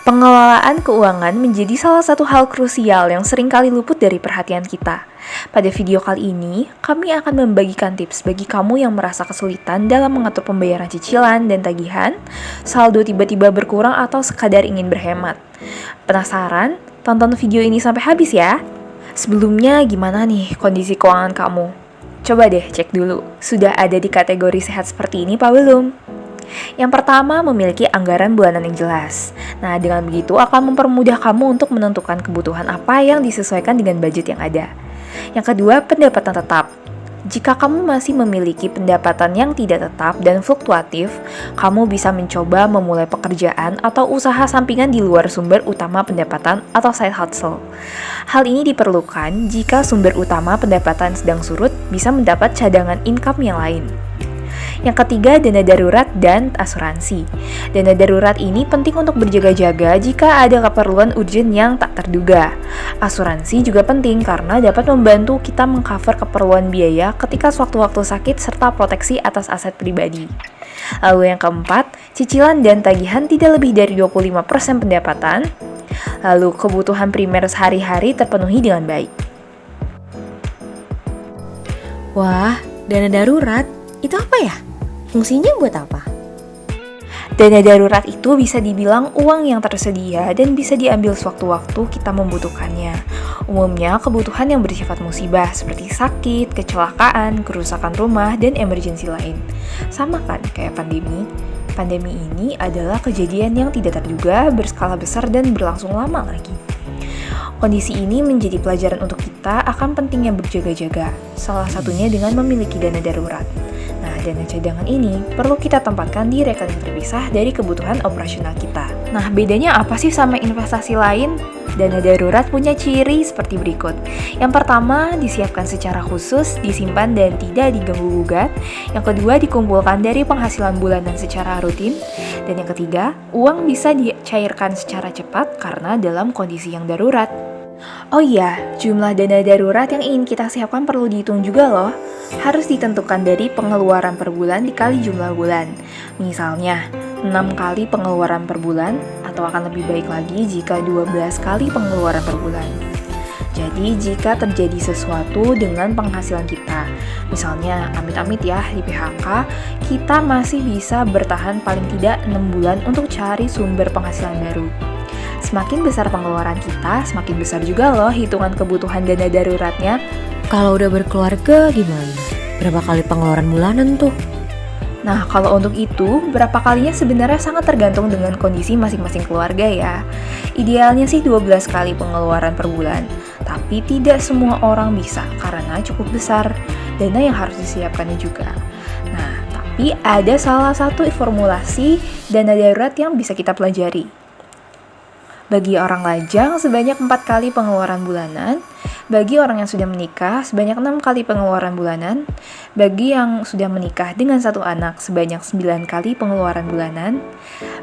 Pengelolaan keuangan menjadi salah satu hal krusial yang seringkali luput dari perhatian kita. Pada video kali ini, kami akan membagikan tips bagi kamu yang merasa kesulitan dalam mengatur pembayaran cicilan dan tagihan, saldo tiba-tiba berkurang atau sekadar ingin berhemat. Penasaran? Tonton video ini sampai habis ya! Sebelumnya, gimana nih kondisi keuangan kamu? Coba deh cek dulu, sudah ada di kategori sehat seperti ini apa belum? Yang pertama, memiliki anggaran bulanan yang jelas. Nah, dengan begitu akan mempermudah kamu untuk menentukan kebutuhan apa yang disesuaikan dengan budget yang ada. Yang kedua, pendapatan tetap. Jika kamu masih memiliki pendapatan yang tidak tetap dan fluktuatif, kamu bisa mencoba memulai pekerjaan atau usaha sampingan di luar sumber utama pendapatan atau side hustle. Hal ini diperlukan jika sumber utama pendapatan sedang surut bisa mendapat cadangan income yang lain. Yang ketiga, dana darurat dan asuransi. Dana darurat ini penting untuk berjaga-jaga jika ada keperluan urgent yang tak terduga. Asuransi juga penting karena dapat membantu kita mengcover keperluan biaya ketika sewaktu-waktu sakit serta proteksi atas aset pribadi. Lalu yang keempat, cicilan dan tagihan tidak lebih dari 25% pendapatan. Lalu kebutuhan primer sehari-hari terpenuhi dengan baik. Wah, dana darurat itu apa ya? Fungsinya buat apa? Dana darurat itu bisa dibilang uang yang tersedia dan bisa diambil sewaktu-waktu kita membutuhkannya. Umumnya kebutuhan yang bersifat musibah seperti sakit, kecelakaan, kerusakan rumah, dan emergensi lain. Sama kan kayak pandemi? Pandemi ini adalah kejadian yang tidak terduga, berskala besar, dan berlangsung lama lagi. Kondisi ini menjadi pelajaran untuk kita akan pentingnya berjaga-jaga, salah satunya dengan memiliki dana darurat. Nah, dana cadangan ini perlu kita tempatkan di rekening terpisah dari kebutuhan operasional kita. Nah, bedanya apa sih sama investasi lain? Dana darurat punya ciri seperti berikut. Yang pertama, disiapkan secara khusus, disimpan dan tidak diganggu-gugat. Yang kedua, dikumpulkan dari penghasilan bulanan secara rutin. Dan yang ketiga, uang bisa dicairkan secara cepat karena dalam kondisi yang darurat. Oh iya, jumlah dana darurat yang ingin kita siapkan perlu dihitung juga loh. Harus ditentukan dari pengeluaran per bulan dikali jumlah bulan. Misalnya, 6 kali pengeluaran per bulan, atau akan lebih baik lagi jika 12 kali pengeluaran per bulan. Jadi, jika terjadi sesuatu dengan penghasilan kita, misalnya amit-amit ya di PHK, kita masih bisa bertahan paling tidak 6 bulan untuk cari sumber penghasilan baru. Semakin besar pengeluaran kita, semakin besar juga loh hitungan kebutuhan dana daruratnya. Kalau udah berkeluarga gimana? Berapa kali pengeluaran bulanan tuh? Nah, kalau untuk itu, berapa kalinya sebenarnya sangat tergantung dengan kondisi masing-masing keluarga ya. Idealnya sih 12 kali pengeluaran per bulan, tapi tidak semua orang bisa karena cukup besar dana yang harus disiapkannya juga. Nah, tapi ada salah satu formulasi dana darurat yang bisa kita pelajari. Bagi orang lajang sebanyak 4 kali pengeluaran bulanan, bagi orang yang sudah menikah sebanyak 6 kali pengeluaran bulanan, bagi yang sudah menikah dengan 1 anak sebanyak 9 kali pengeluaran bulanan,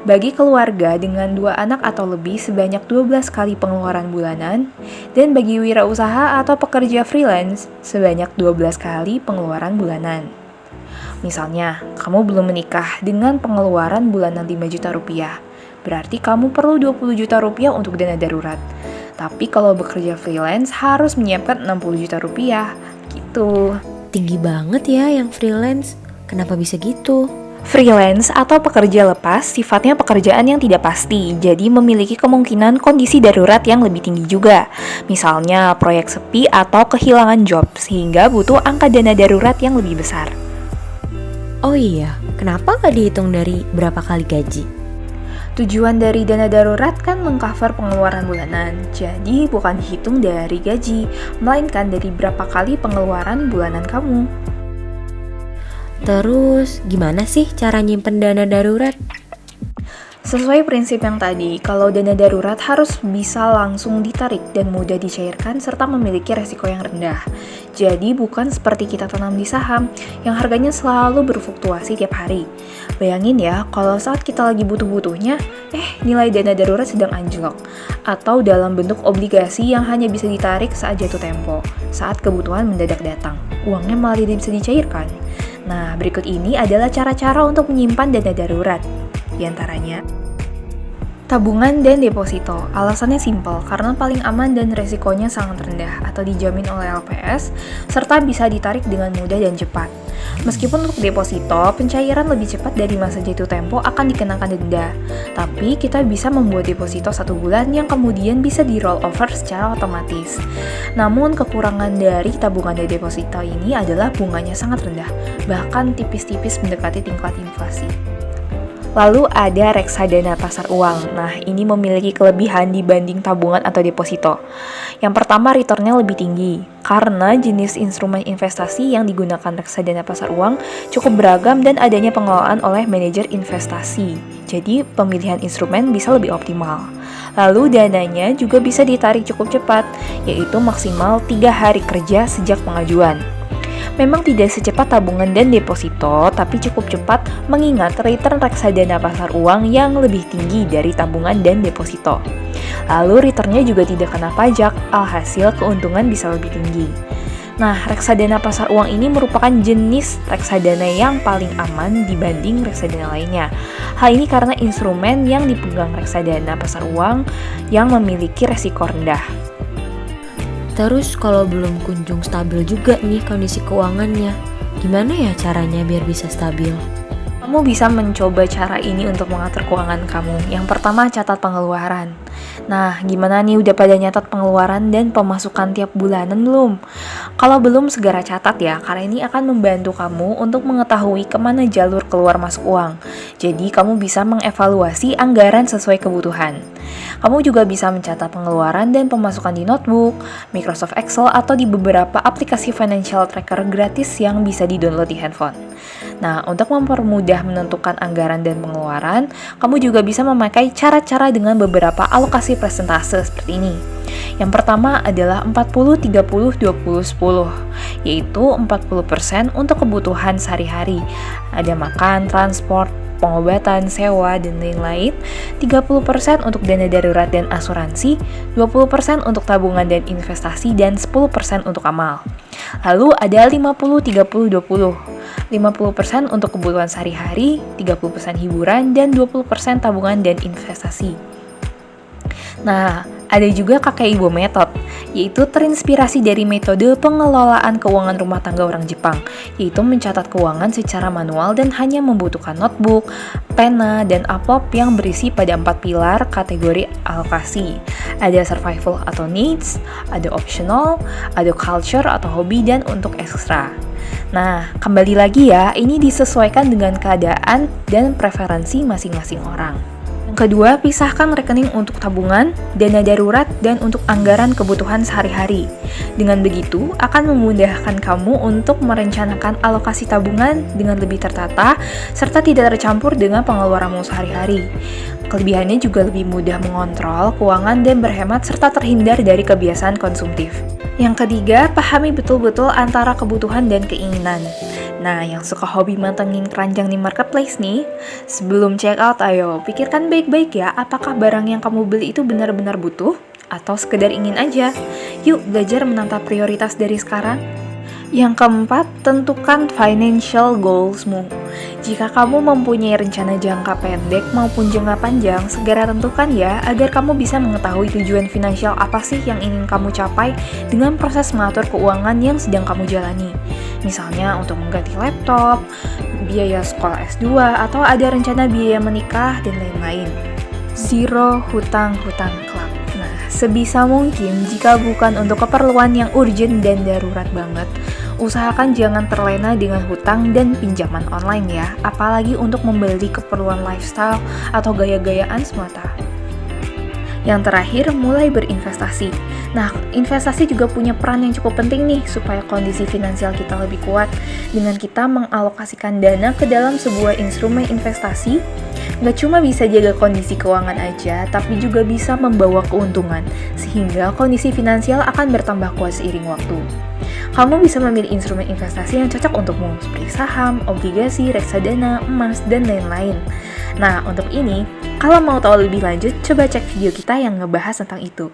bagi keluarga dengan 2 anak atau lebih sebanyak 12 kali pengeluaran bulanan, dan bagi wirausaha atau pekerja freelance sebanyak 12 kali pengeluaran bulanan. Misalnya, kamu belum menikah dengan pengeluaran bulanan 5 juta rupiah. Berarti kamu perlu 20 juta rupiah untuk dana darurat. Tapi kalau bekerja freelance harus menyiapkan 60 juta rupiah. Gitu. Tinggi banget ya yang freelance. Kenapa bisa gitu? Freelance atau pekerja lepas sifatnya pekerjaan yang tidak pasti, jadi memiliki kemungkinan kondisi darurat yang lebih tinggi juga. Misalnya proyek sepi atau kehilangan job, sehingga butuh angka dana darurat yang lebih besar. Oh iya, kenapa nggak dihitung dari berapa kali gaji? Tujuan dari dana darurat kan mengcover pengeluaran bulanan, jadi bukan dihitung dari gaji, melainkan dari berapa kali pengeluaran bulanan kamu. Terus, gimana sih cara nyimpen dana darurat? Sesuai prinsip yang tadi, kalau dana darurat harus bisa langsung ditarik dan mudah dicairkan serta memiliki resiko yang rendah. Jadi bukan seperti kita tanam di saham yang harganya selalu berfluktuasi tiap hari. Bayangin ya, kalau saat kita lagi butuh-butuhnya, nilai dana darurat sedang anjlok. Atau dalam bentuk obligasi yang hanya bisa ditarik saat jatuh tempo, saat kebutuhan mendadak datang. Uangnya malah tidak bisa dicairkan. Nah, berikut ini adalah cara-cara untuk menyimpan dana darurat. Di antaranya, Tabungan dan deposito, alasannya simpel karena paling aman dan resikonya sangat rendah atau dijamin oleh LPS, serta bisa ditarik dengan mudah dan cepat. Meskipun untuk deposito, pencairan lebih cepat dari masa jatuh tempo akan dikenakan denda, tapi kita bisa membuat deposito 1 bulan yang kemudian bisa di roll over secara otomatis. Namun kekurangan dari tabungan dan deposito ini adalah bunganya sangat rendah, bahkan tipis-tipis mendekati tingkat inflasi. Lalu ada reksadana pasar uang. Nah, ini memiliki kelebihan dibanding tabungan atau deposito. Yang pertama, returnnya lebih tinggi. Karena jenis instrumen investasi yang digunakan reksadana pasar uang cukup beragam dan adanya pengelolaan oleh manajer investasi. Jadi, pemilihan instrumen bisa lebih optimal. Lalu, dananya juga bisa ditarik cukup cepat, yaitu maksimal 3 hari kerja sejak pengajuan. Memang tidak secepat tabungan dan deposito, tapi cukup cepat mengingat return reksadana pasar uang yang lebih tinggi dari tabungan dan deposito. Lalu returnnya juga tidak kena pajak, alhasil keuntungan bisa lebih tinggi. Nah, reksadana pasar uang ini merupakan jenis reksadana yang paling aman dibanding reksadana lainnya. Hal ini karena instrumen yang dipegang reksadana pasar uang yang memiliki resiko rendah. Terus kalau belum kunjung stabil juga nih kondisi keuangannya, gimana ya caranya biar bisa stabil? Kamu bisa mencoba cara ini untuk mengatur keuangan kamu. Yang pertama, catat pengeluaran. Nah, gimana nih, udah pada nyatat pengeluaran dan pemasukan tiap bulanan belum? Kalau belum, segera catat ya, karena ini akan membantu kamu untuk mengetahui kemana jalur keluar masuk uang. Jadi, kamu bisa mengevaluasi anggaran sesuai kebutuhan. Kamu juga bisa mencatat pengeluaran dan pemasukan di notebook, Microsoft Excel, atau di beberapa aplikasi financial tracker gratis yang bisa di-download di handphone. Nah, untuk mempermudah menentukan anggaran dan pengeluaran, kamu juga bisa memakai cara-cara dengan beberapa alokasi persentase seperti ini. Yang pertama adalah 40-30-20-10, yaitu 40% untuk kebutuhan sehari-hari. Ada makan, transport, pengobatan, sewa, dan lain-lain, 30% untuk dana darurat dan asuransi, 20% untuk tabungan dan investasi, dan 10% untuk amal. Lalu ada 50-30-20, 50% untuk kebutuhan sehari-hari, 30% hiburan, dan 20% tabungan dan investasi. Nah, ada juga kakek ibu method, yaitu terinspirasi dari metode pengelolaan keuangan rumah tangga orang Jepang, yaitu mencatat keuangan secara manual dan hanya membutuhkan notebook, pena, dan amplop yang berisi pada 4 pilar kategori alokasi. Ada survival atau needs, ada optional, ada culture atau hobi, dan untuk ekstra. Nah, kembali lagi ya, ini disesuaikan dengan keadaan dan preferensi masing-masing orang. Kedua, pisahkan rekening untuk tabungan, dana darurat, dan untuk anggaran kebutuhan sehari-hari. Dengan begitu, akan memudahkan kamu untuk merencanakan alokasi tabungan dengan lebih tertata, serta tidak tercampur dengan pengeluaranmu sehari-hari. Kelebihannya juga lebih mudah mengontrol keuangan dan berhemat, serta terhindar dari kebiasaan konsumtif. Yang ketiga, pahami betul-betul antara kebutuhan dan keinginan. Nah, yang suka hobi mantengin keranjang di marketplace nih, sebelum check out, ayo pikirkan baik-baik ya, apakah barang yang kamu beli itu benar-benar butuh atau sekedar ingin aja. Yuk belajar menata prioritas dari sekarang. Yang keempat, tentukan financial goals-mu. Jika kamu mempunyai rencana jangka pendek maupun jangka panjang, segera tentukan ya, agar kamu bisa mengetahui tujuan finansial apa sih yang ingin kamu capai dengan proses mengatur keuangan yang sedang kamu jalani. Misalnya untuk mengganti laptop, biaya sekolah S2, atau ada rencana biaya menikah, dan lain-lain. Zero hutang-hutang club. Nah, sebisa mungkin jika bukan untuk keperluan yang urgent dan darurat banget, usahakan jangan terlena dengan hutang dan pinjaman online ya, apalagi untuk membeli keperluan lifestyle atau gaya-gayaan semata. Yang terakhir, mulai berinvestasi. Nah, investasi juga punya peran yang cukup penting nih, supaya kondisi finansial kita lebih kuat. Dengan kita mengalokasikan dana ke dalam sebuah instrumen investasi, nggak cuma bisa jaga kondisi keuangan aja, tapi juga bisa membawa keuntungan, sehingga kondisi finansial akan bertambah kuat seiring waktu. Kamu bisa memilih instrumen investasi yang cocok untukmu, seperti saham, obligasi, reksadana, emas, dan lain-lain. Nah, untuk ini, kalau mau tahu lebih lanjut, coba cek video kita yang ngebahas tentang itu.